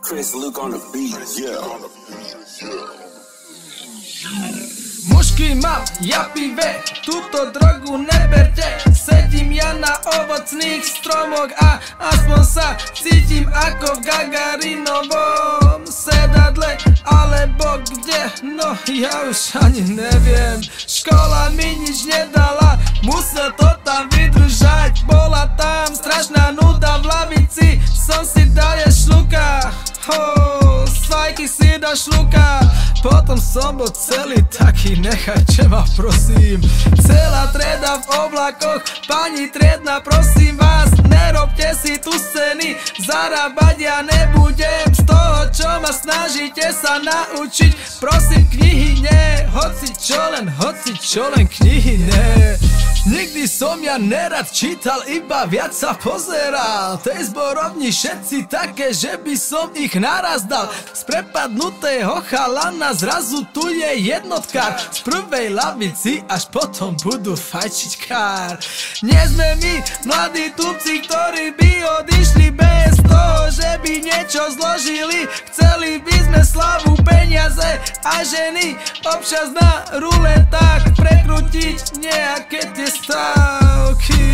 Chris Luke on the beat, yeah. Mušky mám, ja pive, túto drogu neberte. Sedím ja na ovocných stromoch a aspoň sa cítim ako v Gagarinovom sedadle. Alebo kde, no ja už ani neviem. Škola mi nič nedala, musel to tam vydržať. Bola tam strašná nuda v lavici, som si dal je šluka. Svajky si dal šluka. Potom som bol celý taký, nechajte ma prosím. Celá trieda v oblakoch, pani triedna prosím vás, nerobte si tu scény, zarábať ja nebudem z toho, čo ma snažíte sa naučiť. Prosím knihy nie, hoci čo len knihy nie. Nikdy som ja nerad čítal, iba viac sa pozeral. Tej zborovni všetci také, že by som ich naraz dal. Z prepadnutého chalana zrazu tu je jednotkár. Z prvej lavici až potom budú fajčiť kár. Nie sme my mladí tupci, ktorí by odišli bez toho, že by niečo zložili. Chceli by sme slavu, peniaze a ženy, občas na ruletách prekrútiť nejaké tie stávky.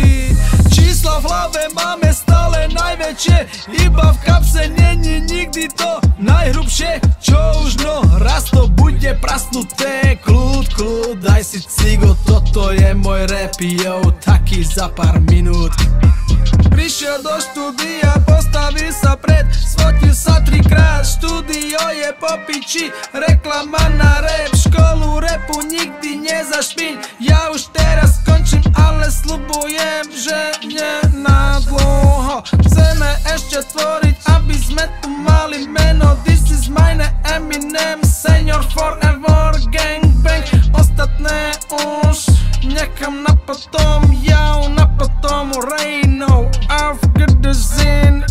Číslo v hlave máme stále najväčšie, iba v kapse není nikdy to najhrubšie. Čo už no, raz to bude prasnuté. Kľud, daj si cigo, toto je môj rap, yo, taký za pár minút. Prišiel do štúdia, postavil sa pred, sfotil sa 3-krát. Štúdio je po piči, reklama na rap. Školu rapu nikdy nezašpiň, ja už teraz skončím, ale sľubujem, že nie na dlho. Chceme ešte tvoriť, aby sme tu mali meno. This is my name, Eminem, Senior forever, gangbang. Ostatné už nechám na potom, ja na potom, Rejno, Auf Wiedersehen.